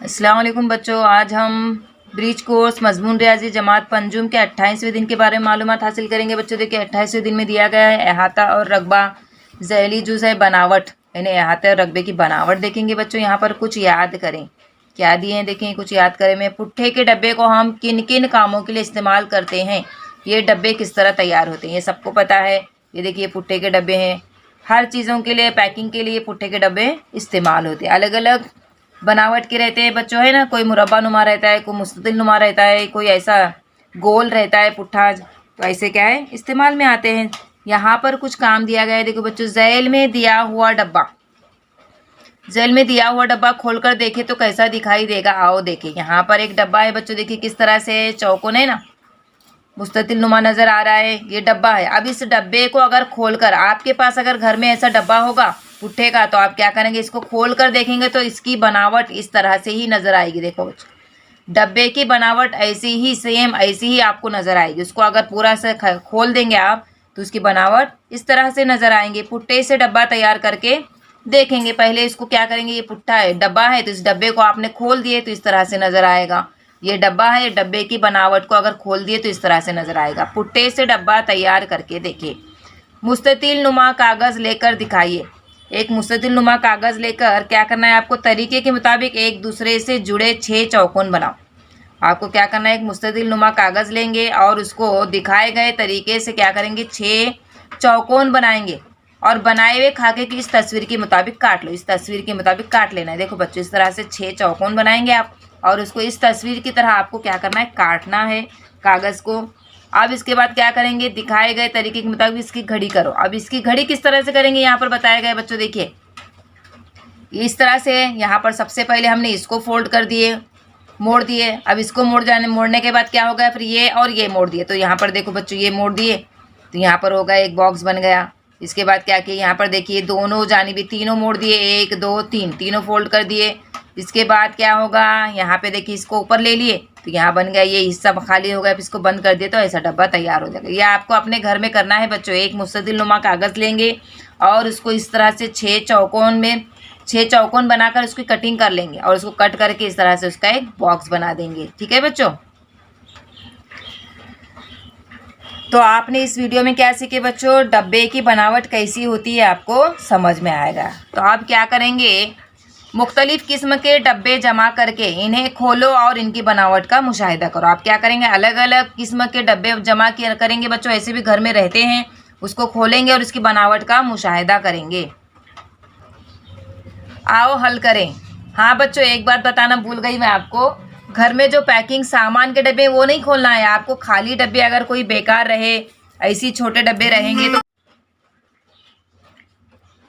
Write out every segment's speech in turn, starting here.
अस्सलाम वालेकुम बच्चों, आज हम ब्रिज कोर्स मजमून रियाजी जमात पंजुम के 28वें दिन के बारे में मालूमात हासिल करेंगे। बच्चों देखिए 28वें दिन में दिया गया है अहाता और रकबा, ज़ैली जुज़ है बनावट, यानी अहाते और रकबे की बनावट देखेंगे। बच्चों यहाँ पर कुछ याद करें, क्या दिए हैं देखें, कुछ याद करें। में पुट्ठे के डब्बे को हम किन किन कामों के लिए इस्तेमाल करते हैं, ये डब्बे किस तरह तैयार होते हैं, ये सबको पता है। ये देखिए पुट्ठे के डब्बे हैं, हर चीज़ों के लिए पैकिंग के लिए पुट्ठे के डब्बे इस्तेमाल होते हैं। अलग अलग बनावट के रहते हैं बच्चों, है ना। कोई मुरब्बा नुमा रहता है, कोई मुस्ततिल नुमा रहता है, कोई ऐसा गोल रहता है पुट्ठा। तो ऐसे क्या है इस्तेमाल में आते हैं। यहाँ पर कुछ काम दिया गया है, देखो बच्चों, झैल में दिया हुआ डब्बा। झैल में दिया हुआ डब्बा खोलकर देखें तो कैसा दिखाई देगा, आओ देखें। यहाँ पर एक डब्बा है बच्चों, देखिए किस तरह से चौकोन है ना, मुस्ततिल नुमा नजर आ रहा है, ये डब्बा है। अब इस डब्बे को अगर खोलकर, आपके पास अगर घर में ऐसा डब्बा होगा पुट्ठे का, तो आप क्या करेंगे, इसको खोल कर देखेंगे तो इसकी बनावट इस तरह से ही नजर आएगी। देखो बच्चों, डब्बे की बनावट ऐसी ही, सेम ऐसी ही आपको नजर आएगी। उसको अगर पूरा से खोल देंगे आप तो उसकी बनावट इस तरह से नजर आएंगे। पुट्ठे से डब्बा तैयार करके देखेंगे। पहले इसको क्या करेंगे, ये पुट्ठा है, डब्बा है, तो इस डब्बे को आपने खोल दिए तो इस तरह से नजर आएगा। ये डब्बा है, डब्बे की बनावट को अगर खोल दिए तो इस तरह से नजर आएगा। पुट्ठे से डब्बा तैयार करके देखिए। मुस्ततिल नुमा कागज़ लेकर दिखाइए। एक मुस्ततिल नुमा कागज़ लेकर क्या करना है आपको, तरीके के मुताबिक एक दूसरे से जुड़े 6 चौकोन बनाओ। आपको क्या करना है, एक मुस्ततिल नुमा कागज़ लेंगे और उसको दिखाए गए तरीके से क्या करेंगे, 6 चौकोन बनाएंगे और बनाए हुए खाके की इस तस्वीर के मुताबिक काट लो। इस तस्वीर के मुताबिक काट लेना है। देखो बच्चों, इस तरह से 6 चौकोन बनाएंगे आप और उसको इस तस्वीर की तरह आपको क्या करना है, काटना है कागज़ को। अब इसके बाद क्या करेंगे, दिखाए गए तरीके के मुताबिक इसकी घड़ी करो। अब इसकी घड़ी किस तरह से करेंगे, यहाँ पर बताया गया बच्चों, देखिए इस तरह से। यहाँ पर सबसे पहले हमने इसको फोल्ड कर दिए, मोड़ दिए। अब इसको मोड़ने के बाद क्या होगा, फिर ये और ये मोड़ दिए। तो यहाँ पर देखो बच्चों, ये मोड़ दिए तो यहाँ पर होगा एक बॉक्स बन गया। इसके बाद क्या किया, यहाँ पर देखिए दोनों जानिबी तीनों मोड़ दिए, 1 2 3, तीनों फोल्ड कर दिए। इसके बाद क्या होगा, यहाँ पे देखिए इसको ऊपर ले लिए तो यहाँ बन गया, ये हिस्सा खाली हो गया, फिर इसको बंद कर दिए तो ऐसा डब्बा तैयार हो जाएगा। ये आपको अपने घर में करना है बच्चों। एक मुस्ततिल नुमा कागज़ लेंगे और उसको इस तरह से 6 चौकोन बनाकर उसकी कटिंग कर लेंगे और उसको कट करके इस तरह से उसका एक बॉक्स बना देंगे। ठीक है बच्चों, तो आपने इस वीडियो में क्या सीखे बच्चों, डब्बे की बनावट कैसी होती है आपको समझ में आएगा। तो आप क्या करेंगे, मुख्तलिफ किस्म के डब्बे जमा करके इन्हें खोलो और इनकी बनावट का मुशाहिदा करो। आप क्या करेंगे, अलग अलग किस्म के डब्बे जमा करेंगे बच्चों, ऐसे भी घर में रहते हैं, उसको खोलेंगे और इसकी बनावट का मुशाहिदा करेंगे। आओ हल करें। हाँ बच्चों, एक बात बताना भूल गई मैं आपको, घर में जो पैकिंग सामान के डब्बे वो नहीं खोलना है आपको। खाली डब्बे अगर कोई बेकार रहे, ऐसी छोटे डब्बे रहेंगे तो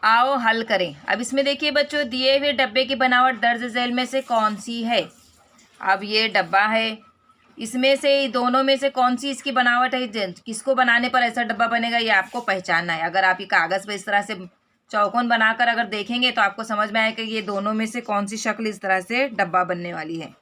आओ हल करें। अब इसमें देखिए बच्चों, दिए हुए डब्बे की बनावट दर्ज झैल में से कौन सी है। अब ये डब्बा है, इसमें से दोनों में से कौन सी इसकी बनावट है, किसको बनाने पर ऐसा डब्बा बनेगा, ये आपको पहचानना है। अगर आप ये कागज़ पे इस तरह से चौकोन बनाकर अगर देखेंगे तो आपको समझ में आएगा कि ये दोनों में से कौन सी शक्ल इस तरह से डब्बा बनने वाली है।